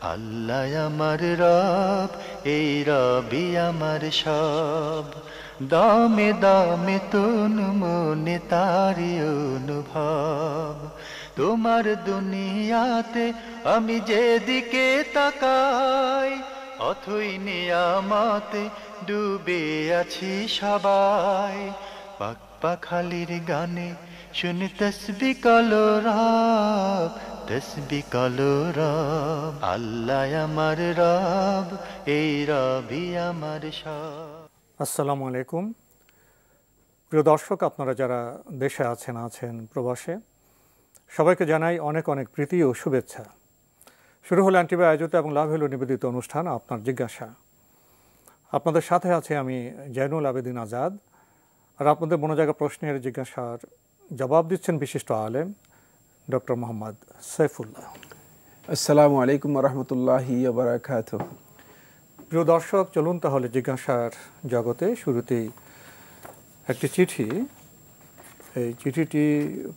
আল্লাহ আমার রব, এই রবি আমার সব। দামে দামে তন মনে তারি অনুভব। তোমার দুনিয়াতে আমি যেদিকে তাকাই, অথই নিয়ামতে ডুবে আছি সবাই। পাক পাখালির গানে শুনি তসবি কলরব, তসবি কলরব। আল্লাহ আমার রব, এই রবি আমার সব। আসসালামু আলাইকুম। প্রিয় দর্শক, আপনারা যারা দেশে আছেন প্রবাসে, সবাইকে জানাই অনেক অনেক প্রীতি ও শুভেচ্ছা। শুরু হলো অ্যান্টিবাই আয়োজিত এবং লাভ হলো নিবেদিত অনুষ্ঠান আপনার জিজ্ঞাসা। আপনাদের সাথে আছে আমি জয়নুল আবেদিন আজাদ। আর আপনাদের মনোজাগা প্রশ্নের জিজ্ঞাসার জবাব দিচ্ছেন বিশিষ্ট আলেম ডক্টর মোহাম্মদ সাইফুল্লাহ। আসসালামু আলাইকুম রহমতুল্লাহি ওয়া বারাকাতুহু। প্রিয় দর্শক, চলুন তাহলে জিজ্ঞাসার জগতে। শুরুতেই একটি চিঠি, এই চিঠিটি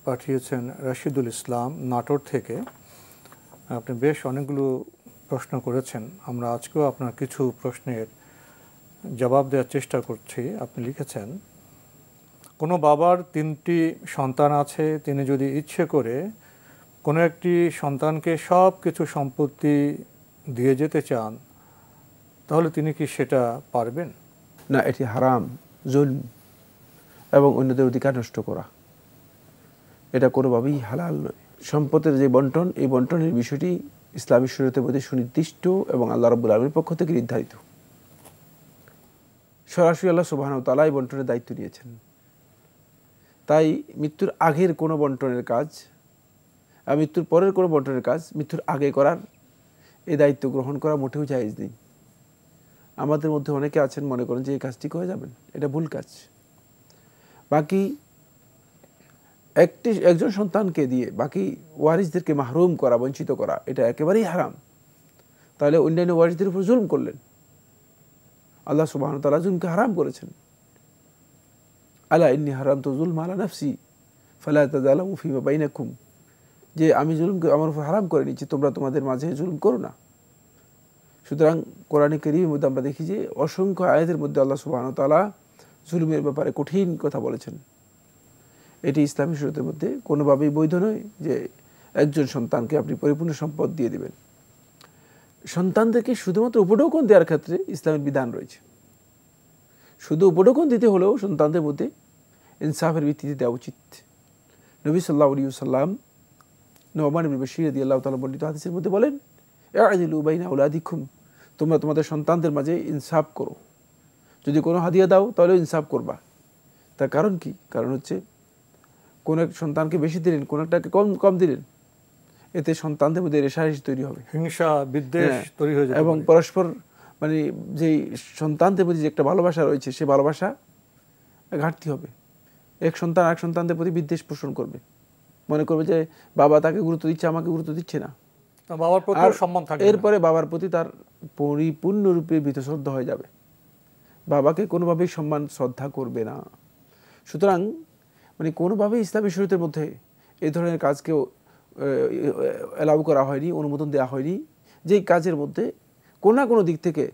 পাঠিয়েছেন রাশিদুল ইসলাম নাটোর থেকে। আপনি বেশ অনেকগুলো প্রশ্ন করেছেন, আমরা আজকেও আপনার কিছু প্রশ্নের জবাব দেওয়ার চেষ্টা করছি। আপনি লিখেছেন, কোনো বাবার 3টি সন্তান আছে, তিনি যদি ইচ্ছে করে কোনো একটি সন্তানকে সব কিছু সম্পত্তি দিয়ে যেতে চান, তাহলে তিনি কি সেটা পারবেন? না, এটি হারাম, জুলম এবং অন্যদের অধিকার নষ্ট করা। এটা কোনোভাবেই হালাল নয়। সম্পদের যে বন্টন, এই বন্টনের বিষয়টি ইসলামী শরীয়তের মধ্যে সুনির্দিষ্ট এবং আল্লাহ রাব্বুল আলামিনের পক্ষ থেকে নির্ধারিত। সরাসরি আল্লাহ সুবহানাহু ওয়া তাআলা এই বন্টনের দায়িত্ব নিয়েছেন। তাই মৃত্যুর আগের কোনো বন্টনের কাজ আর মৃত্যুর পরের কোনো বন্টনের কাজ মৃত্যুর আগে করার এই দায়িত্ব গ্রহণ করা মোটেও জায়েজ নেই। আমাদের মধ্যে অনেকে আছেন মনে করেন যে এই কাজটি করে যাবেন, এটা ভুল কাজ। বাকি একজন সন্তানকে দিয়ে বাকি ওয়ারিসদেরকে মাহরুম করা, বঞ্চিত করা, এটা একেবারেই হারাম। তাহলে অন্যান্য ওয়ারিসদের উপর জুলম করলেন। আল্লাহ সুবহানাহু ওয়া তাআলা জুলমকে হারাম করেছেন। আলা ইন্নী হারামতু যুলমা আলা নাফসি ফালা তাযালামু ফীমা বাইনাকুম, যে আমি জুলমকে আমার উপর হারাম করে নিচ্ছি, তোমরা তোমাদের মাঝে জুলম করো না। সুতরাং কোরআনে কারীমের মধ্যে আমরা দেখি যে অসংখ্য আয়াতের মধ্যে আল্লাহ সুবহানাহু ওয়া তাআলা জুলুমের ব্যাপারে কঠিন কথা বলেছেন। এটি ইসলামী শরীয়তের মধ্যে কোনোভাবেই বৈধ নয় যে একজন সন্তানকে আপনি পরিপূর্ণ সম্পদ দিয়ে দেবেন। সন্তানদেরকে শুধুমাত্র উপঢৌকন দেওয়ার ক্ষেত্রে ইসলামের বিধান রয়েছে। শুধু উপঢৌকন দিতে হলেও সন্তানদের মধ্যে ইনসাফের ভিত্তিতে দেওয়া উচিত। নবী সাল্লাল্লাহু আলাইহি ওয়াসাল্লাম নু'মান ইবনে বাশীর রাদিয়াল্লাহু তাআলা বর্ণিত হাদিসের মধ্যে বলেন, ইআদিলু বাইনা আওলাদিকুম, তোমরা তোমাদের সন্তানদের মাঝে ইনসাফ করো। যদি কোনো হাদিয়া দাও তাহলে ইনসাফ করবা। তার কারণ কি? কারণ হচ্ছে কোন এক সন্তানকে বেশি দিলেন, কোন একটাকে কম দিলেন, এতে সন্তানদের মধ্যে রেষারেষি তৈরি হবে, হিংসা বিদ্বেষ তৈরি হয়ে যাবে এবং পরস্পর মানে যেই সন্তানদের প্রতি যে একটা ভালোবাসা রয়েছে সে ভালোবাসা ঘাটতি হবে। এক সন্তান আরেক সন্তানদের প্রতি বিদ্বেষ পোষণ করবে, মনে করবে যে বাবা তাকে গুরুত্ব দিচ্ছে, আমাকে গুরুত্ব দিচ্ছে না, বাবার প্রতি সম্মান থাকবে না। এরপরে বাবার প্রতি তার পরিপূর্ণরূপে ভীতশ্রদ্ধা হয়ে যাবে, বাবাকে কোনোভাবেই সম্মান শ্রদ্ধা করবে না। সুতরাং মানে কোনোভাবেই ইসলামী শরীয়তের মধ্যে এই ধরনের কাজকেও অ্যালাউ করা হয়নি, অনুমোদন দেওয়া হয়নি, যেই কাজের মধ্যে কোনো না কোনো দিক থেকে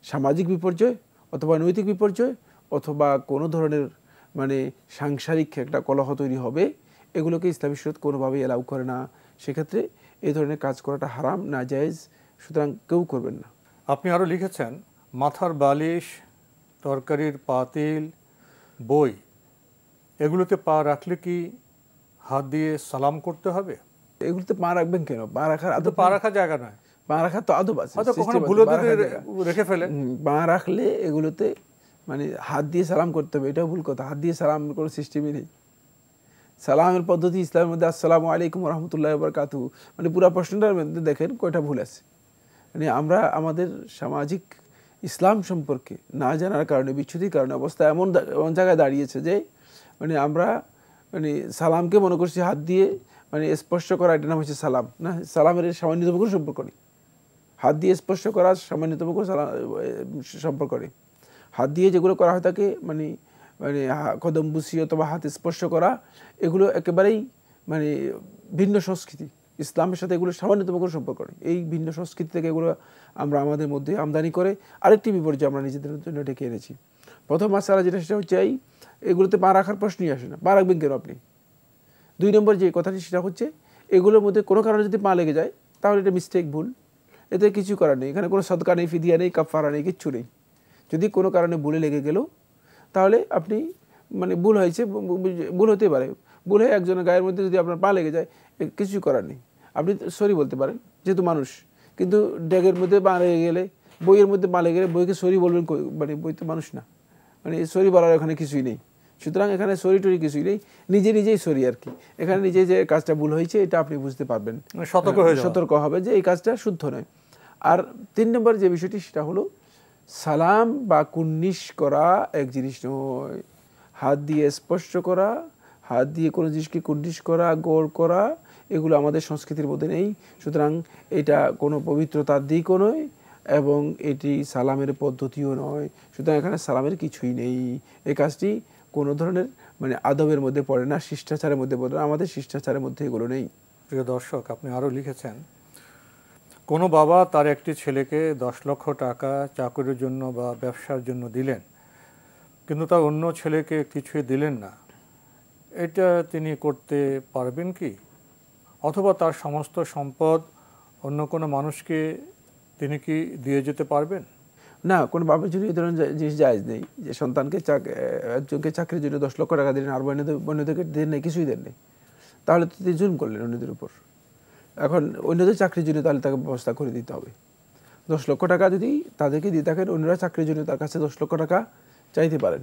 সামাজিক বিপর্যয় অথবা নৈতিক বিপর্যয় অথবা কোনো ধরনের মানে সাংসারিক একটা কলহ তৈরি হবে, এগুলোকে ইসলামী শরীয়ত কোনোভাবেই অ্যালাউ করে না। সেক্ষেত্রে এই ধরনের কাজ করাটা হারাম, নাজায়েজ, সুতরাং কেউ করবেন না। আপনি আরও লিখেছেন, মাথার বালিশ, তরকারির পাতিল, বই, এগুলোতে পা রাখলে কি হাত দিয়ে সালাম করতে হবে? এগুলোতে পা রাখবেন কেন? পা রাখার আদব, পা রাখার জায়গা নয়, পা রাখার তো আদব আছে, হয়তো কখনো ভুলে রেখে ফেলে। পা রাখলে এগুলোতে মানে হাত দিয়ে সালাম করতে হবে, এটাও ভুল কথা। হাত দিয়ে সালাম কোনো সিস্টেমই নেই। সালামের পদ্ধতি ইসলামের মধ্যে আসসালামু আলাইকুম ওয়া রাহমাতুল্লাহি ওয়া বারাকাতুহু, মানে পুরো প্রশ্নটার মধ্যে দেখেন কয়টা ভুল আছে। মানে আমরা আমাদের সামাজিক ইসলাম সম্পর্কে না জানার কারণে, বিচ্ছুতির কারণে অবস্থা এমন জায়গায় দাঁড়িয়েছে যে মানে আমরা মানে সালামকে মনে করছি হাত দিয়ে মানে স্পর্শ করা, এটা নাম হচ্ছে সালাম। না, সালামের সামান্যতম কোনো সম্পর্ক নেই। হাত দিয়ে স্পর্শ করা সামান্যতম কোনো সম্পর্ক নেই। হাত দিয়ে যেগুলো করা হয় তাকে মানে মানে কদম বুসি অথবা হাত স্পর্শ করা, এগুলো একেবারেই মানে ভিন্ন সংস্কৃতি। ইসলামের সাথে এগুলো সামান্যতম কোনো সম্পর্ক নেই। এই ভিন্ন সংস্কৃতি থেকে এগুলো আমরা আমাদের মধ্যে আমদানি করে আরেকটি বিপর্যয় আমরা নিজেদের জন্য ডেকে এনেছি। প্রথম মাসালা যেটা, সেটা হচ্ছে এগুলোতে পা রাখার প্রশ্নই আসে না। পা রাখবেন কেন আপনি? 2 নম্বর যে কথাটি, সেটা হচ্ছে এগুলোর মধ্যে কোনো কারণে যদি পা লেগে যায় তাহলে এটা মিস্টেক, ভুল, এতে কিছু করার নেই। এখানে কোনো সদকা নেই, ফিদিয়া নেই, কাফারা নেই, কিচ্ছু নেই। যদি কোনো কারণে ভুলে লেগে গেল তাহলে আপনি মানে ভুল হয়েছে, ভুল হতে পারে, ভুল হয়ে একজনের গায়ের মধ্যে যদি আপনার পা লেগে যায় কিছু করার নেই, আপনি সরি বলতে পারেন যেহেতু মানুষ। কিন্তু ড্যাগের মধ্যে পা লেগে গেলে, বইয়ের মধ্যে পা লেগে গেলে বইকে সরি বলবেন, মানে বই তো মানুষ না, মানে সরি বলার এখানে কিছুই নেই। সুতরাং এখানে সরি টরি কিছুই নেই, নিজেই সরি আর কি। এখানে নিজে যে কাজটা ভুল হয়েছে এটা আপনি বুঝতে পারবেন, সতর্ক হবে যে এই কাজটা শুদ্ধ নয়। আর 3 নম্বর যে বিষয়টি, সেটা হলো সালাম বা কুর্নিশ করা এক জিনিস নয়। হাত দিয়ে স্পর্শ করা, হাত দিয়ে কোনো জিনিসকে কুর্নিশ করা, গোড় করা, এগুলো আমাদের সংস্কৃতির মধ্যে নেই। সুতরাং এটা কোনো পবিত্রতার দিকও নয় এবং এটি সালামের পদ্ধতিও নয়। সুতরাং এখানে সালামের কিছুই নেই। এই কাজটি কোনো ধরনের মানে আদবের মধ্যে পড়ে না, শিষ্টাচারের মধ্যে পড়ে না। আমাদের শিষ্টাচারের মধ্যে এগুলো নেই। প্রিয় দর্শক, আপনি আরও লিখেছেন, কোনো বাবা তার একটি ছেলেকে 10 লক্ষ টাকা চাকরির জন্য বা ব্যবসার জন্য দিলেন, কিন্তু তার অন্য ছেলেকে কিছুই দিলেন না। এটা তিনি করতে পারবেন কি? অথবা তার সমস্ত সম্পদ অন্য কোনো মানুষকে তিনি কি দিয়ে যেতে পারবেন? না, কোনো বাবার জন্য এই ধরনের জিনিস জায়েজ নেই যে সন্তানকে একজনকে চাকরির জন্য 10 লক্ষ টাকা দিলেন আর অন্যদেরকে দেন নেই, কিছুই দেন নেই। তাহলে তো তিনি জুলুম করলেন অন্যদের উপর। এখন অন্যদের চাকরির জন্য তাহলে তাকে ব্যবস্থা করে দিতে হবে। 10 লক্ষ টাকা যদি তাদেরকে দিয়ে থাকেন, অন্যরা চাকরির জন্য তার কাছে 10 লক্ষ টাকা চাইতে পারেন।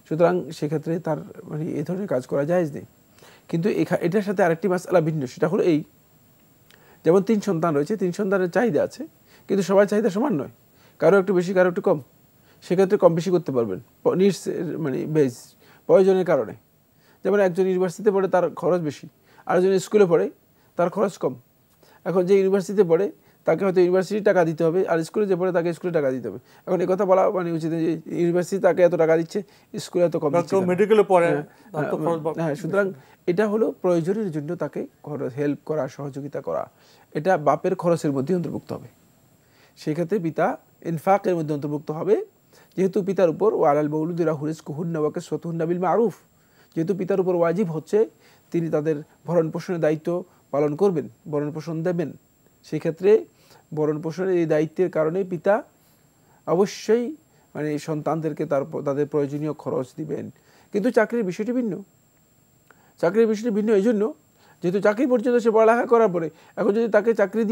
সুতরাং সেক্ষেত্রে তার মানে এই ধরনের কাজ করা জায়েজ নেই। কিন্তু এটার সাথে আরেকটি মাসআলা ভিন্ন, সেটা হলো এই, যেমন 3 সন্তান রয়েছে, 3 সন্তানের চাহিদা আছে, কিন্তু সবার চাহিদা সমান নয়, কারো একটু বেশি কারো একটু কম। সেক্ষেত্রে কম বেশি করতে পারবেন নিডস মানে বেস, প্রয়োজনের কারণে। যেমন একজন ইউনিভার্সিটিতে পড়ে তার খরচ বেশি, আরেকজন স্কুলে পড়ে তার খরচ কম। এখন যে ইউনিভার্সিটিতে পড়ে তাকে হয়তো ইউনিভার্সিটির টাকা দিতে হবে, আর স্কুলে যে পড়ে তাকে স্কুলে টাকা দিতে হবে। এখন এই কথা বলা মানে উচিত যে ইউনিভার্সিটি তাকে এত টাকা দিচ্ছে, স্কুলে এত কম দিচ্ছে, মেডিকেলে পড়ে। হ্যাঁ, সুতরাং এটা হলো প্রয়োজনের জন্য তাকে হেল্প করা, সহযোগিতা করা, এটা বাপের খরচের মধ্যে অন্তর্ভুক্ত হবে। সেক্ষেত্রে পিতা ইনফাকের মধ্যে অন্তর্ভুক্ত হবে, যেহেতু পিতার উপর ওয়ালাল মৌলুদি রাহু রিজকুহুন্না ওয়া কিসওয়াতুহুন্না বিল মারুফ, যেহেতু পিতার উপর ওয়াজিব হচ্ছে তিনি তাদের ভরণ পোষণের দায়িত্ব পালন করবেন, ভরণ পোষণ দেবেন। সেক্ষেত্রে ভরণ পোষণের এই দায়িত্বের কারণে পিতা অবশ্যই মানে সন্তানদেরকে তাদের প্রয়োজনীয় খরচ দিবেন। কিন্তু চাকরির বিষয়টি ভিন্ন। চাকরির বিষয়টি ভিন্ন এই জন্য, যেহেতু চাকরি পর্যন্ত সে পড়ালেখা করার পরে এখন যদি তাকে চাকরি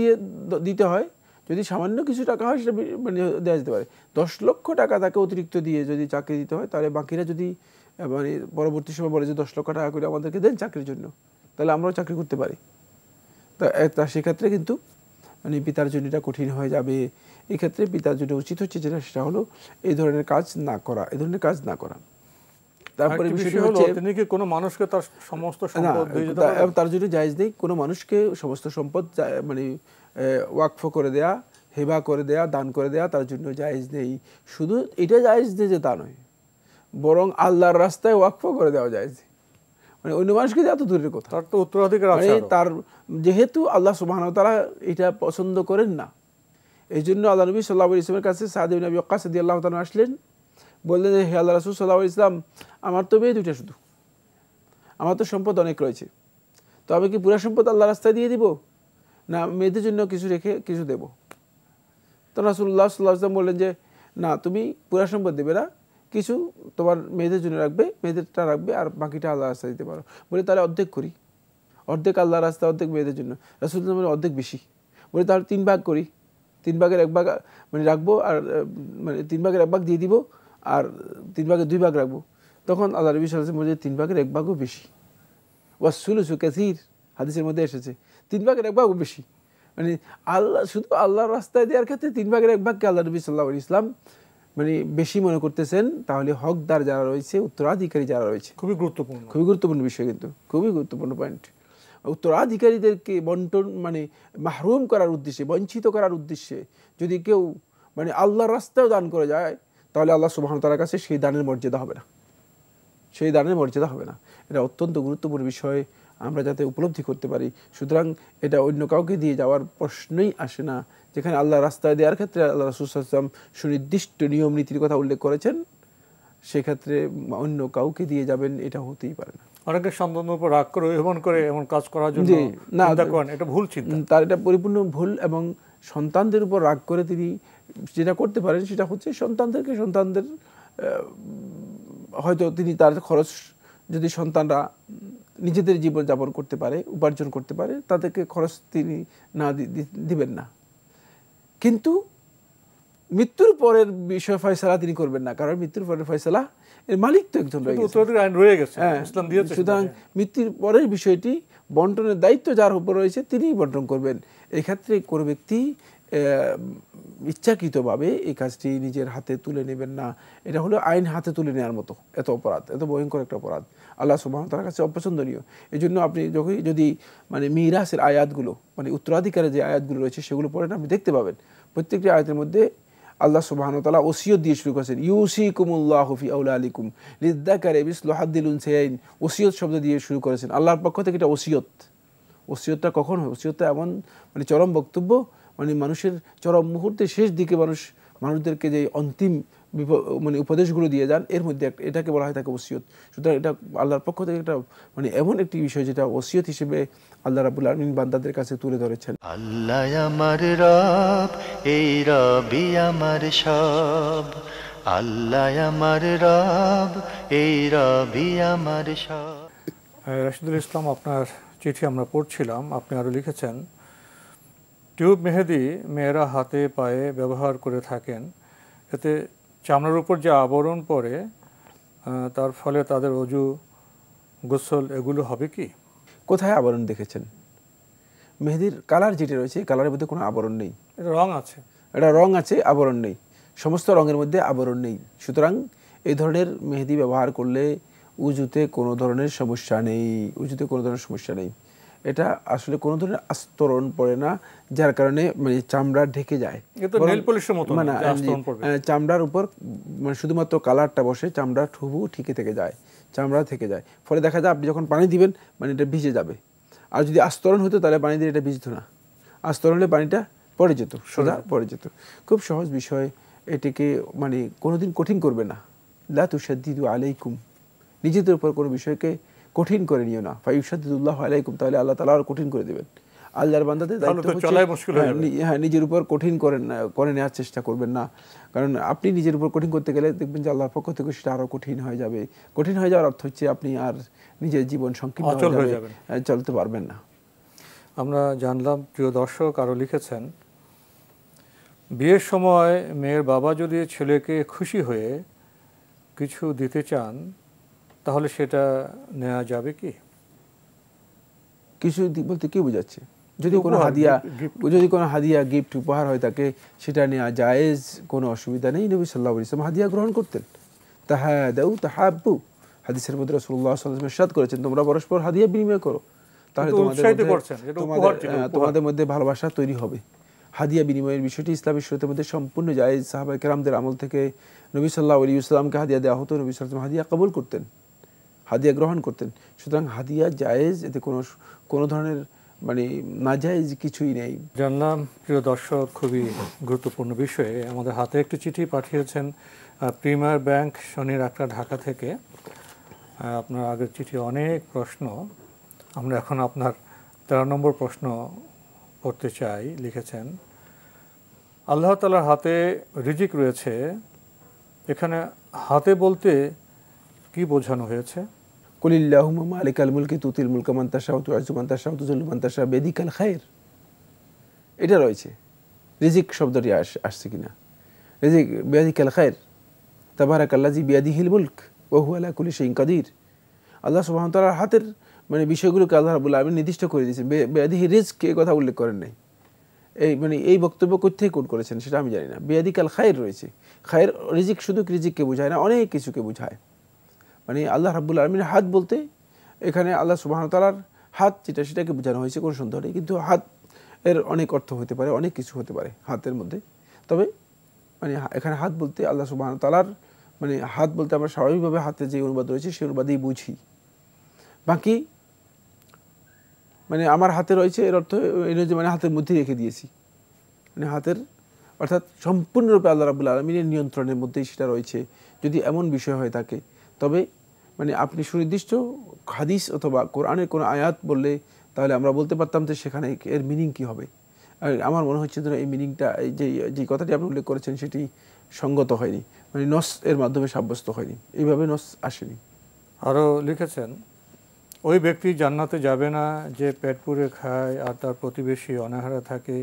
দিতে হয়, যদি সামান্য কিছু টাকা হয় সেটা মানে দেওয়া যেতে পারে। 10 লক্ষ টাকা তাকে অতিরিক্ত দিয়ে যদি চাকরি দিতে হয়, তাহলে বাকিরা যদি মানে পরবর্তী সময় বলে যে 10 লক্ষ টাকা করে আমাদেরকে দেন চাকরির জন্য, তাহলে আমরাও চাকরি করতে পারি। তা সেক্ষেত্রে কিন্তু মানে পিতার জন্য এটা কঠিন হয়ে যাবে। এক্ষেত্রে পিতার জন্য উচিত হচ্ছে যেটা, সেটা হলো এই ধরনের কাজ না করা, এই ধরনের কাজ না করা। তারপরে বিষয়টি হচ্ছে তিনি কি কোনো মানুষকে তার সমস্ত সম্পদ দিয়ে যেতে পারবেন? তার জন্য জায়েজ নেই কোনো মানুষকে সমস্ত সম্পদ মানে ওয়াকফ করে দেয়া, হেবা করে দেয়া, দান করে দেয়া, তার জন্য জায়েজ নেই। শুধু এটা জায়েজ নেই যে তা নয়, বরং আল্লাহর রাস্তায় ওয়াকফ করে দেওয়া জায়েজ। মানে অন্য মানুষকে এত দূরের কথা, তার তো উত্তরাধিকার আছে। তার যেহেতু আল্লাহ সুবহানাহু ওয়া তাআলা এটা পছন্দ করেন না, এই জন্য আল্লাহ নবী সাল্লাল্লাহু আলাইহি ওয়াসাল্লামের কাছে সাদ ইবনে আবি ওয়াক্কাস রাদিয়াল্লাহু তাআলা আসলেন, বললেন হে আল্লাহ রাসূল সাল্লাল্লাহু আলাইহি ওয়াসাল্লাম, আমার তো মেয়ে 2টা শুধু, আমার তো সম্পদ অনেক রয়েছে, তো আমি কি পুরো সম্পদ আল্লাহর রাস্তায় দিয়ে দিব, না মেয়েদের জন্য কিছু রেখে কিছু দেব? তো রাসূলুল্লাহ সাল্লাল্লাহু আলাইহি ওয়াসাল্লাম বললেন যে না, তুমি পুরো সম্পদ দেবে না, কিছু তোমার মেয়েদের জন্য রাখবে, মেয়েদেরটা রাখবে, আর বাকিটা আল্লাহর রাস্তায় দিতে পারো। বলে তাহলে অর্ধেক করি, অর্ধেক আল্লাহর রাস্তা, অর্ধেক মেয়েদের জন্য। রাসূলুল্লাহ বলে অর্ধেক বেশি, বলে তাহলে 3 ভাগ করি, 3 ভাগের 1 ভাগ মানে রাখবো, আর মানে 3 ভাগের 1 ভাগ দিয়ে দিব, আর 3 ভাগের 2 ভাগ রাখবো। তখন আল্লাহ নবী সাল্লাল্লাহু আলাইহি ওয়াসাল্লাম বলে 3 ভাগের 1 ভাগও বেশি, ওয়াসসুলুসু কাসীর, হাদিসের মধ্যে এসেছে 3 ভাগের 1 ভাগও বেশি। মানে আল্লাহ শুধু আল্লাহর রাস্তায় দেওয়ার ক্ষেত্রে 3 ভাগের 1 ভাগকে আল্লাহ নবী সাল্লাল্লাহু আলাইহি ওয়াসাল্লাম মানে বেশি মনে করতেছেন। তাহলে হকদার যারা রয়েছে, উত্তরাধিকারী যারা রয়েছে, খুবই গুরুত্বপূর্ণ বিষয়, কিন্তু খুবই গুরুত্বপূর্ণ পয়েন্ট। উত্তরাধিকারীদেরকে বন্টন মানে মাহরুম করার উদ্দেশ্যে, বঞ্চিত করার উদ্দেশ্যে যদি কেউ মানে আল্লাহর রাস্তায় দান করে যায়, তাহলে আল্লাহ সুবহানাহু ওয়া তাআলার কাছে সেই দানের মর্যাদা হবে না, সেই দানের মর্যাদা হবে না। এটা অত্যন্ত গুরুত্বপূর্ণ বিষয়। আমরা যাতে উপলব্ধি করতে পারি। সুতরাং এটা অন্য কাউকে দিয়ে যাওয়ার প্রশ্নই আসে না। যেখানে আল্লাহ রাস্তায় দেওয়ার ক্ষেত্রে আল্লাহ রাসূল সাল্লাল্লাহু আলাইহি ওয়াসাল্লাম সুনির্দিষ্ট নিয়ম নীতির কথা উল্লেখ করেছেন, সেক্ষেত্রে অন্য কাউকে দিয়ে যাবেন এটা হতেই পারে না। অনেকে সন্তানের উপর রাগ করে এমন কাজ করার জন্য না, চিন্তা করেন, এটা ভুল চিন্তা। তার এটা পরিপূর্ণ ভুল। এবং সন্তানদের উপর রাগ করে তিনি যেটা করতে পারেন সেটা হচ্ছে সন্তানদের হয়তো তিনি তার খরচ যদি সন্তানরা নিজেদের জীবন যাপন করতে পারে, উপার্জন করতে পারে, তাদেরকে খরচ তিনি না দিবেন না। কিন্তু মৃত্যুর পরের বিষয় ফয়সালা তিনি করবেন না, কারণ মৃত্যুর পরের ফয়সালা এর মালিক তো একজন রয়ে গেছে, ইসলাম দিয়েছে। সুতরাং মৃত্যুর পরের বিষয়টি বন্টনের দায়িত্ব যার উপর রয়েছে তিনিই বন্টন করবেন। এই ক্ষেত্রে কোনো ব্যক্তি ইচ্ছাকৃতভাবে এই কাজটি নিজের হাতে তুলে নেবেন না। এটা হলো আইন হাতে তুলে নেওয়ার মতো এত অপরাধ, এত ভয়ঙ্কর একটা অপরাধ, আল্লাহ সুবহানাহু ওয়া তাআলার কাছে অপছন্দনীয়। এই জন্য আপনি যদি মানে মিরাসের আয়াতগুলো, মানে উত্তরাধিকারের যে আয়াতগুলো রয়েছে সেগুলো পড়েন, আপনি দেখতে পাবেন প্রত্যেকটি আয়াতের মধ্যে আল্লাহ সুবহানাহু ওয়া তাআলা ওসিয়ত দিয়ে শুরু করেছেন। ইউসিকুমুল্লাহু ফি আওলাদিকুম লিযযাকারি মিসলু হাদ্দিল উনসায়াইন। ওসিয়ত শব্দ দিয়ে শুরু করেছেন আল্লাহর পক্ষ থেকে। এটা ওসিয়ত। ওসিয়তটা কখন হয়? ওসিয়তটা এমন মানে চরম বক্তব্য, মানে মানুষের চরম মুহূর্তে শেষ দিকে মানুষদেরকে যে অন্তিম মানে উপদেশগুলো দিয়ে যান, এর মধ্যে এটাকে বলা হয় তাকে ওসিয়ত। সুতরাং এটা আল্লাহর পক্ষ থেকে একটা মানে এমন একটি বিষয় যেটা ওসিয়ত হিসেবে আল্লাহ রাব্বুল আলামিন বান্দাদের কাছে তুলে ধরেছেন। আল্লাহ আমার রব, এই রবি আমার সব। আল্লাহ আমার রব, এই রবি আমার সব। রাশিদুল ইসলাম, আপনার চিঠি আমরা পড়ছিলাম, আপনি আরও লিখেছেন, টিউব মেহেদি মেয়েরা হাতে পায়ে ব্যবহার করে থাকেন, এতে চামড়ার উপর যে আবরণ পড়ে তার ফলে তাদের অজু, গোসল এগুলো হবে কি? কোথায় আবরণ দেখেছেন? মেহেদির কালার যেটা রয়েছে, কালারের মধ্যে কোনো আবরণ নেই। এটা রং আছে, এটা রং আছে, আবরণ নেই। সমস্ত রঙের মধ্যে আবরণ নেই। সুতরাং এই ধরনের মেহেদি ব্যবহার করলে উজুতে কোনো ধরনের সমস্যা নেই, উজুতে কোনো ধরনের সমস্যা নেই। এটা আসলে কোনো ধরনের আস্তরণ পড়ে না, যার কারণে মানে চামড়া ঢেকে যায়। মানে চামড়ার উপর মানে শুধুমাত্র কালারটা বসে, চামড়া ঠুবু ঠিকই থেকে যায়, চামড়া থেকে যায়। ফলে দেখা যায় আপনি যখন পানি দিবেন মানে এটা ভিজে যাবে। আর যদি আস্তরণ হতো তাহলে পানি দিয়ে এটা ভিজতো না, আস্তরণ হলে পানিটা পড়ে যেত, সোজা পড়ে যেত। খুব সহজ বিষয়, এটিকে মানে কোনোদিন কঠিন করবে না। লা তুশাদ্দিদু আলাইকুম, নিজেদের উপর কোনো বিষয়কে কঠিন করে নিও না। ফায়ুশাদ্দিদুল্লাহু আলাইকুম, তাহলে আল্লাহ তাআলা আর কঠিন করে দেবেন। আল্লাহর বান্দাদের দায়িত্ব হচ্ছে নিজের উপর কঠিন করে নেওয়ার চেষ্টা করবেন না। কারণ আপনি নিজের উপর কঠিন করতে গেলে দেখবেন যে আল্লাহর পক্ষ থেকে সেটা আরও কঠিন হয়ে যাবে। কঠিন হয়ে যাওয়ার অর্থ হচ্ছে আপনি আর নিজের জীবন সংকীর্ণ হয়ে যাবে, চলতে পারবেন না। আমরা জানলাম, প্রিয় দর্শক আরও লিখেছেন, বিয়ের সময় মেয়ের বাবা যদি ছেলেকে খুশি হয়ে কিছু দিতে চান তাহলে সেটা নেওয়া যাবে কি? কিছু বলতে কি বোঝাচ্ছে? যদি কোনো হাদিয়া গিফট উপহার হয় তাকে সেটা নেওয়া জায়েজ, কোনো অসুবিধা নেই। নবী সাল্লাল্লাহু আলাইহি ওয়াসাল্লাম হাদিয়া গ্রহণ করতেন। তাহাদাউ তাহাব্বু, হাদিসের মধ্যে রাসূলুল্লাহ সাল্লাল্লাহু আলাইহি ওয়াসাল্লাম ইরশাদ করেছেন, তোমরা পরস্পর হাদিয়া বিনিময় করো, তাহলে তোমাদের মধ্যে ভালোবাসা তৈরি হবে। হাদিয়া বিনিময়ের বিষয়টি ইসলামের শরীয়তের মধ্যে সম্পূর্ণ জায়েজ। সাহাবায়ে কেরামদের আমল থেকে নবী সাল্লাল্লাহু আলাইহি ওয়াসাল্লামকে হাদিয়া দেওয়া হতো, নবী সাল্লাল্লাহু আলাইহি ওয়াসাল্লাম হাদিয়া কবুল করতেন, হাদিয়া গ্রহণ করতেন। সুতরাং হাদিয়া জায়েজ, এতে কোনো ধরনের মানে নাজায়েজ কিছুই নেই। জানলাম, প্রিয় দর্শক, খুবই গুরুত্বপূর্ণ বিষয়ে আমাদের হাতে একটি চিঠি পাঠিয়েছেন প্রিমিয়ার ব্যাংক, শনির আখড়া, ঢাকা থেকে। আপনার আগের চিঠি অনেক প্রশ্ন, আমরা এখন আপনার 13 নম্বর প্রশ্ন পড়তে চাই। লিখেছেন, আল্লাহ তাআলার হাতে রিজিক রয়েছে, এখানে হাতে বলতে কি বোঝানো হয়েছে? কুলিল্লাহুম্মা মালিকাল মুলকি তুতিল মুলকা মান তাশা ওয়া তু'ইজ্জু মান তাশা ওয়া তুযিল্লু মান তাশা বিয়াদিকাল খায়র, এটা রয়েছে। রিজিক শব্দটি আসছে কিনা? রিজিক বিয়াদিকাল খায়র, তাবারাকাল্লাযী বিয়াদিহিল মুলক ওয়া হুয়া আলা কুল্লি শাইইন কাদির। আল্লাহ সুবহানাহু ওয়া তাআলার হাতের মানে বিষয়গুলোকে আল্লাহ রাব্বুল আলামিন নির্দিষ্ট করে দিয়েছেন। বিয়াদিহি রিজক এই কথা উল্লেখ করেন নাই। এই বক্তব্য কোত্থেকে কোট করেছেন সেটা আমি জানি না। বিয়াদিকাল খায়র রয়েছে। খায়র, রিজিক শুধু রিজিককে বোঝায় না, অনেক কিছুকে বোঝায়। মানে আল্লাহ রাব্বুল আলামিনের হাত বলতে এখানে আল্লাহ সুবহানাহু ওয়া তাআলার হাত যেটা, সেটাকে বোঝানো হয়েছে, কোনো সন্দেহ নেই। কিন্তু হাত এর অনেক অর্থ হতে পারে, অনেক কিছু হতে পারে হাতের মধ্যে। তবে মানে এখানে হাত বলতে আল্লাহ সুবহানাহু ওয়া তাআলার মানে হাত বলতে আমরা স্বাভাবিকভাবে হাতে যে অনুবাদ রয়েছে সেই অনুবাদেই বুঝি। বাকি মানে আমার হাতে রয়েছে, এর অর্থ এই নয় যে মানে হাতের মধ্যে রেখে দিয়েছি, মানে হাতের অর্থাৎ সম্পূর্ণরূপে আল্লাহ রাব্বুল আলামিনের নিয়ন্ত্রণের মধ্যেই সেটা রয়েছে। যদি এমন বিষয় হয়ে থাকে তবে মানে আপনি সুনির্দিষ্ট হাদিস অথবা কোরআনের কোনো আয়াত বললে তাহলে আমরা বলতে পারতাম যে সেখানে এর মিনিং কী হবে। আর আমার মনে হচ্ছে যে এই মিনিংটা, এই যে কথাটি আপনি উল্লেখ করেছেন সেটি সঙ্গত হয়নি, মানে নস এর মাধ্যমে সাব্যস্ত হয়নি, এইভাবে নস আসেনি। আরও লিখেছেন, ওই ব্যক্তি জান্নাতে যাবে না যে পেট পুরে খায় আর তার প্রতিবেশী অনাহারে থাকে,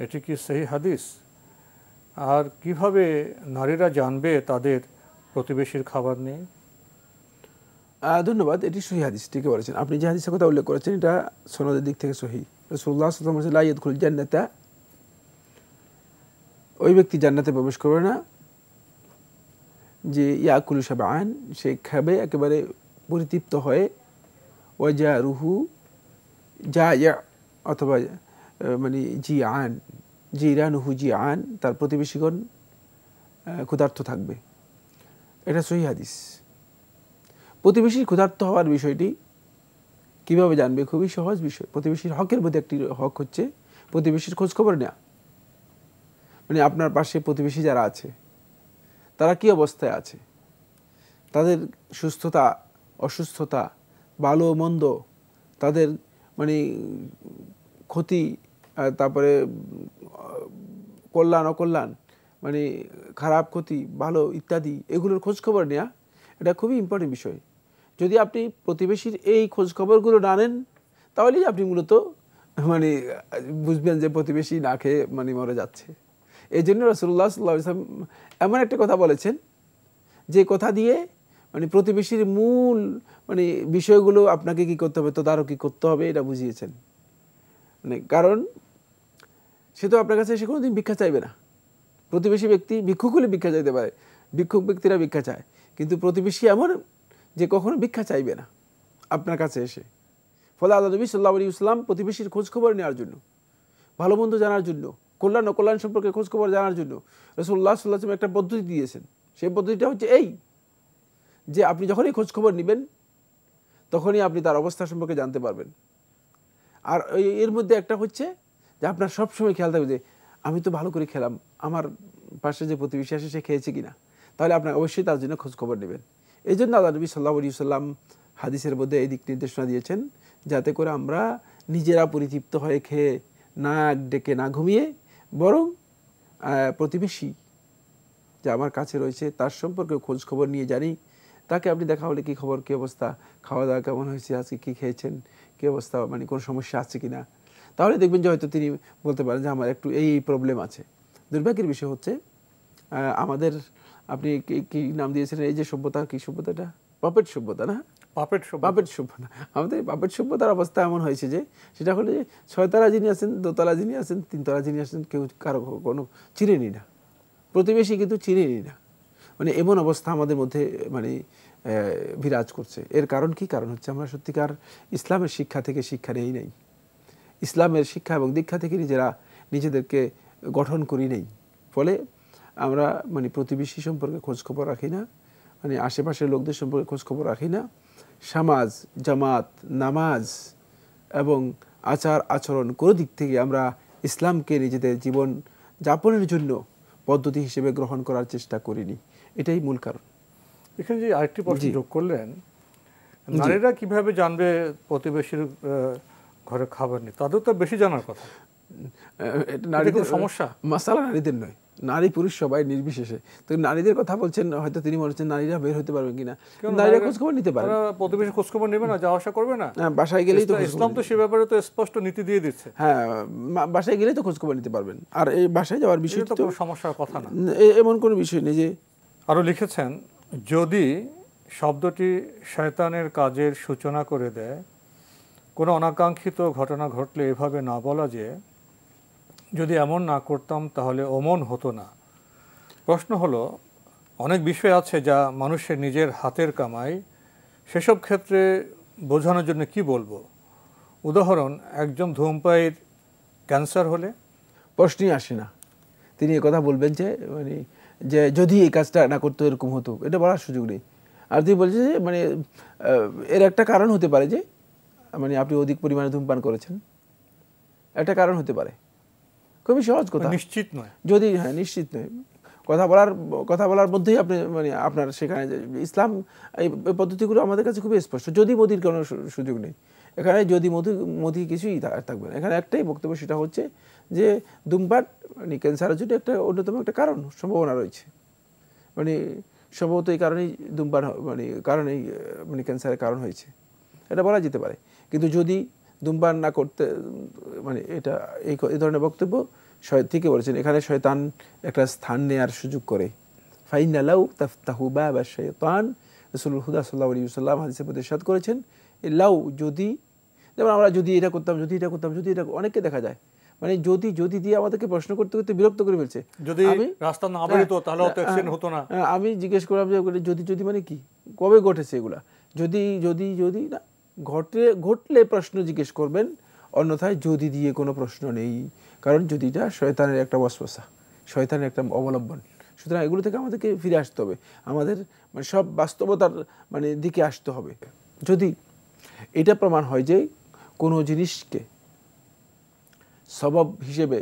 এটি কি সহিহ হাদিস? আর কিভাবে নারীরা জানবে তাদের প্রতিবেশীর খাবার নেই? ধন্যবাদ, এটি সহি হাদিস, ঠিকই বলেছেন আপনি। যে হাদিসের কথা উল্লেখ করেছেন এটা সনদের দিক থেকে সহি। রাসূলুল্লাহ সাল্লাল্লাহু আলাইহি ওয়াসাল্লাম বলেছেন, লা ইয়াদখুলুল জান্নাতা, ওই ব্যক্তি জান্নাতে প্রবেশ করবে না যে ইয়াকুলু শাবআন, সে খাবে একেবারে পরিতৃপ্ত হয়ে, ওয়াজারুহু জায়া, অথবা মানে জিআন, জিরানুহু জিআন, তার প্রতিবেশীগণ ক্ষুধার্ত থাকবে। এটা সহিহ হাদিস। প্রতিবেশীর ক্ষুধার্ত হওয়ার বিষয়টি কিভাবে জানবে? খুবই সহজ বিষয়। প্রতিবেশীর হকের মধ্যে একটি হক হচ্ছে প্রতিবেশীর খোঁজখবর নেওয়া। মানে আপনার পাশে প্রতিবেশী যারা আছে তারা কি অবস্থায় আছে, তাদের সুস্থতা অসুস্থতা, ভালো মন্দ, তাদের মানে ক্ষতি, তারপরে কল্যাণ অকল্যাণ, মানে খারাপ ক্ষতি ভালো ইত্যাদি, এগুলোর খোঁজখবর নেওয়া এটা খুবই ইম্পর্টেন্ট বিষয়। যদি আপনি প্রতিবেশীর এই খোঁজখবরগুলো না নেন তাহলেই আপনি মূলত মানে বুঝবেন যে প্রতিবেশী না খেয়ে মানে মরে যাচ্ছে। এই জন্য রাসূলুল্লাহ সাল্লাল্লাহু আলাইহি ওয়াসাল্লাম এমন একটা কথা বলেছেন যে কথা দিয়ে মানে প্রতিবেশীর মূল মানে বিষয়গুলো আপনাকে কি করতে হবে, তদারকি করতে হবে, এটা বুঝিয়েছেন। মানে কারণ সে তো আপনার কাছে এসে কোনোদিন ভিক্ষা চাইবে না। প্রতিবেশী ব্যক্তি ভিক্ষুক হলে ভিক্ষা চাইতে পারে, ভিক্ষুক ব্যক্তিরা ভিক্ষা চায়, কিন্তু প্রতিবেশী এমন যে কখনো ভিক্ষা চাইবে না আপনার কাছে এসে। ফলে আল্লাহ নবী সাল্লাল্লাহু আলাইহি ওয়াসাল্লাম প্রতিবেশীর খোঁজখবর নেওয়ার জন্য, ভালো মন্দ জানার জন্য, কল্যাণ অকল্যাণ সম্পর্কে খোঁজখবর জানার জন্য রাসূলুল্লাহ সাল্লাল্লাহু আলাইহি ওয়াসাল্লাম একটা পদ্ধতি দিয়েছেন। সেই পদ্ধতিটা হচ্ছে এই যে আপনি যখনই খোঁজখবর নেবেন তখনই আপনি তার অবস্থা সম্পর্কে জানতে পারবেন। আর এর মধ্যে একটা হচ্ছে যে আপনার সবসময় খেয়াল থাকবে যে আমি তো ভালো করে খেলাম, আমার পাশে যে প্রতিবেশী আসে সে খেয়েছে কিনা, তাহলে আপনার অবশ্যই তার জন্য খোঁজখবর নেবেন। এই জন্য আল্লাহ নবী সাল্লাল্লাহু আলাইহি ওয়াসাল্লাম হাদিসের মধ্যে এই দিক নির্দেশনা দিয়েছেন যাতে করে আমরা নিজেরা পরিতৃপ্ত হয়ে খেয়ে না ডেকে না ঘুমিয়ে বরং প্রতিবেশী যে আমার কাছে রয়েছে তার সম্পর্কে খোঁজ খবর নিয়ে জানি। তাকে আপনি দেখা হলে কী খবর, কী অবস্থা, খাওয়া দাওয়া কেমন হয়েছে, আজকে কী খেয়েছেন, কী অবস্থা, মানে কোনো সমস্যা আছে কি না, তাহলে দেখবেন যে হয়তো তিনি বলতে পারেন যে আমার একটু এই প্রবলেম আছে। দুর্ভাগ্যের বিষয় হচ্ছে আমাদের, আপনি কি নাম দিয়েছিলেন এই যে সভ্যতা, কি সভ্যতাটা, পাপেট সভ্যতা না? পাপেট সভ্যতা। আমাদের পাপেট সভ্যতার অবস্থা এমন হয়েছে যে সেটা হলে যে ছয়তলা যিনি আছেন, দোতলা যিনি আছেন, তিনতলা যিনি আছেন কেউ কারো কোনো চিনেনি না, প্রতিবেশী কিন্তু চিনেনি না। মানে এমন অবস্থা আমাদের মধ্যে মানে বিরাজ করছে। এর কারণ কি? কারণ হচ্ছে আমরা সত্যিকার ইসলামের শিক্ষা থেকে শিক্ষা নেই নাই, ইসলামের শিক্ষা এবং দীক্ষা থেকে নিজেদেরকে গঠন করি নেই। ফলে আমরা মানে প্রতিবেশী সম্পর্কে খোঁজখবর রাখি না, মানে আশেপাশের লোকদের সম্পর্কে খোঁজখবর রাখি না। সমাজ, জামাত, নামাজ এবং আচার আচরণ কোনো দিক থেকে আমরা ইসলামকে নিজেদের জীবন যাপনের জন্য পদ্ধতি হিসেবে গ্রহণ করার চেষ্টা করিনি। এটাই মূল কারণ। এখানে যে আরেকটি প্রশ্ন যোগ করলেন, নারীরা কিভাবে জানবে প্রতিবেশীর ঘরে খাবার নেই? তাদের তো বেশি জানার কথা। এটা নারীদের সমস্যা, মাসালা নারীদের নয়, নারী পুরুষ সবাই নির্বিশেষে। তো নারীদের কথা বলছেন, হয়তো তিনি মনে হচ্ছেন নারীরা বের হতে পারবেন কিনা। নারীরা খোঁজখবর নিতে পারে, প্রতিবেশী খোঁজখবর নেবে না, যাওয়া আসা করবে না, বাসায় গেলেই তো। ইসলাম তো সে ব্যাপারে তো স্পষ্ট নীতি দিয়ে দিচ্ছে। হ্যাঁ, বাসায় গেলেই তো খোঁজখবর নিতে পারবেন। আর এই বাসায় যাওয়ার বিষয় তো কোনো সমস্যার কথা না, এমন কোনো বিষয় নেই। যে আরও লিখেছেন, যদি শব্দটি শয়তানের কাজের সূচনা করে দেয়, কোনো অনাকাঙ্ক্ষিত ঘটনা ঘটলে এভাবে না বলা যে যদি এমন না করতাম তাহলে অমন হতো না। প্রশ্ন হলো, অনেক বিষয় আছে যা মানুষের নিজের হাতের কামাই, সেসব ক্ষেত্রে বোঝানোর জন্য কি বলবো? উদাহরণ, একজন ধূমপায়ীর ক্যান্সার হলে প্রশ্নই আসে না। তিনি কথা বলবেন মানে যে যদি এই কাজটা না করতো এরকম হতো, এটা বলার সুযোগ নেই। আর তিনি বলছে যে মানে এর একটা কারণ হতে পারে যে মানে আপনি অধিক পরিমাণে ধূমপান করেছেন, একটা কারণ হতে পারে। খুবই সহজ কথা, নিশ্চিত নয় যদি নিশ্চিত নয়, কথা বলার মধ্যেই আপনি মানে আপনার সেখানে ইসলাম এই পদ্ধতিগুলো আমাদের কাছে খুবই স্পষ্ট। যদি মোদির কোনো সুযোগ নেই এখানে, যদি মোদি কিছুই থাকবে না এখানে। একটাই বক্তব্য, সেটা হচ্ছে যে ধূমপান মানে ক্যান্সারের জন্য একটা অন্যতম একটা কারণ, সম্ভাবনা রয়েছে। মানে সম্ভবত এই কারণেই ধূমপান কারণেই মানে ক্যান্সারের কারণ হয়েছে, এটা বলা যেতে পারে। কিন্তু যদি ধূমপান না করতে মানে এটা এই ধরনের বক্তব্য ঠিকই বলেছেন, এখানে শয়তান একটা স্থান নেয়ার সুযোগ করে। ফাইন্না লাউ তাফতাহু বাবা শাইতান, রাসূলুল হুদা সাল্লাল্লাহু আলাইহি ওয়াসাল্লাম হাদিসে ইরশাদ করেছেন, এই লাউ যদি, যেমন আমরা যদি এটা করতাম, যদি এটা করতাম, যদি এটা, অনেককে দেখা যায় মানে যদি দিয়ে আমাদেরকে প্রশ্ন করতে করতে বিরক্ত করে ফেলছে। যদি রাস্তা না বেরোতো তাহলে হয়তো অ্যাক্সিডেন্ট হতো না। আমি জিজ্ঞেস করলাম যে যদি মানে কি, কবে ঘটেছে এগুলা? যদি না ঘটলে প্রশ্ন জিজ্ঞেস করবেন, অন্যথায় যদি দিয়ে কোনো প্রশ্ন নেই। কারণ যদিটা শয়তানের একটা ওয়াসওয়াসা, শয়তানের একটা অবলম্বন। সুতরাং এগুলো থেকে আমাদেরকে ফিরে আসতে হবে, আমাদের মানে সব বাস্তবতার মানে দিকে আসতে হবে। যদি এটা প্রমাণ হয় যে কোনো জিনিসকে সবব হিসেবে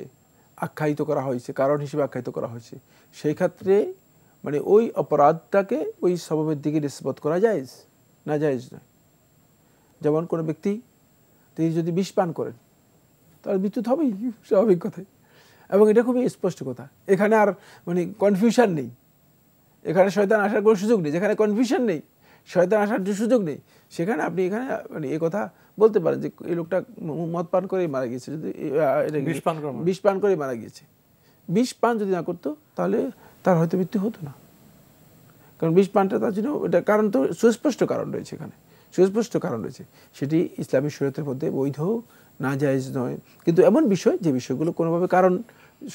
আখ্যায়িত করা হয়েছে, কারণ হিসেবে আখ্যায়িত করা হয়েছে, সেই ক্ষেত্রে মানে ওই অপরাধটাকে ওই সববের দিকে নিসবত করা জায়েজ, না জায়েজ নয়। যেমন কোনো ব্যক্তি তিনি যদি বিষ পান করেন তার মৃত্যু হবেই, স্বাভাবিক কথাই, এবং এটা খুবই স্পষ্ট কথা। এখানে আর মানে কনফিউশন নেই, এখানে শয়তান আসার কোনো সুযোগ নেই। যেখানে কনফিউশন নেই, শয়তান আসার যে সুযোগ নেই, সেখানে আপনি এখানে মানে এই কথা বলতে পারেন যে এই লোকটা মদ পান করেই মারা গিয়েছে, যদি বিষ পান করে মারা গিয়েছে। বিষ পান যদি না করতো তাহলে তার হয়তো মৃত্যু হতো না, কারণ বিষ পানটা তার জন্য এটা কারণ তো সুস্পষ্ট কারণ রয়েছে, এখানে সুস্পষ্ট কারণ রয়েছে, সেটি ইসলামী শরীয়তের মধ্যে বৈধ, না জায়েজ নয়। কিন্তু এমন বিষয় যে বিষয়গুলো কোনোভাবে কারণ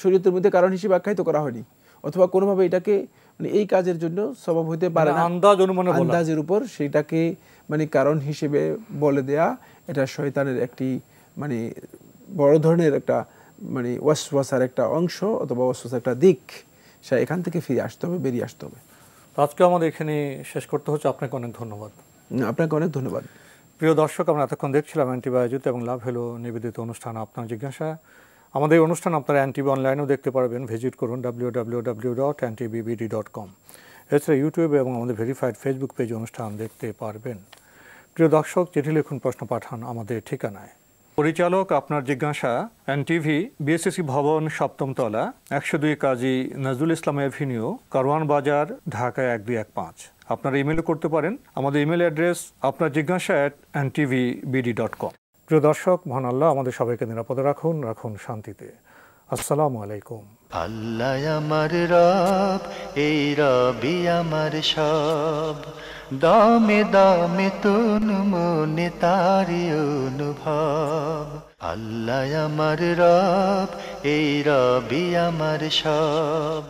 শরীয়তের মধ্যে কারণ হিসেবে আখ্যায়িত করা হয়নি, অথবা কোনোভাবে এটাকে মানে এই কাজের জন্য সবব হইতে পারে না, আন্দাজের উপর সেটাকে মানে কারণ হিসেবে বলে দেয়া, এটা শয়তানের একটি মানে বড় ধরনের একটা মানে ওয়াসওয়াসার একটা অংশ, অথবা ওয়াসওয়াসার একটা দিক। সে এখান থেকে ফিরে আসতে হবে, বেরিয়ে আসতে হবে। আজকে আমাদের এখানে শেষ করতে হচ্ছে। আপনাকে অনেক ধন্যবাদ। আপনাকে অনেক ধন্যবাদ। প্রিয় দর্শক, আমরা এতক্ষণ দেখছিলাম এনটিভি আয়োজিত এবং লাভ হলো নিবেদিত অনুষ্ঠান আপনার জিজ্ঞাসা। আমাদের এই অনুষ্ঠান আপনারা এনটিভি অনলাইনেও দেখতে পারবেন, ভিজিট করুন www.ntvbd.com। এছাড়া ইউটিউবে এবং আমাদের ভেরিফাইড ফেসবুক পেজে অনুষ্ঠান দেখতে পারবেন। প্রিয় দর্শক, চিঠি লিখুন, প্রশ্ন পাঠান আমাদের ঠিকানায়। পরিচালক আপনার জিজ্ঞাসা, এনটিভি, বিএসসি ভবন, 7ম তলা, 102 কাজী নজরুল ইসলাম এভিনিউ, কারওয়ান বাজার, ঢাকা 1215। আপনারা ইমেলও করতে পারেন। আমাদের ইমেল অ্যাড্রেস আপনার জিজ্ঞাসা @ntvbd.com। প্রিয় দর্শক, মহান আল্লাহ আমাদের সবাইকে নিরাপদে রাখুন শান্তিতে। আসসালামু আলাইকুম। আল্লাহ আমার রব, এই রবি আমার সব, দামে দামে তুন মনে তারি অনুভব। আল্লাহ আমার রব, এই রবি আমার সব।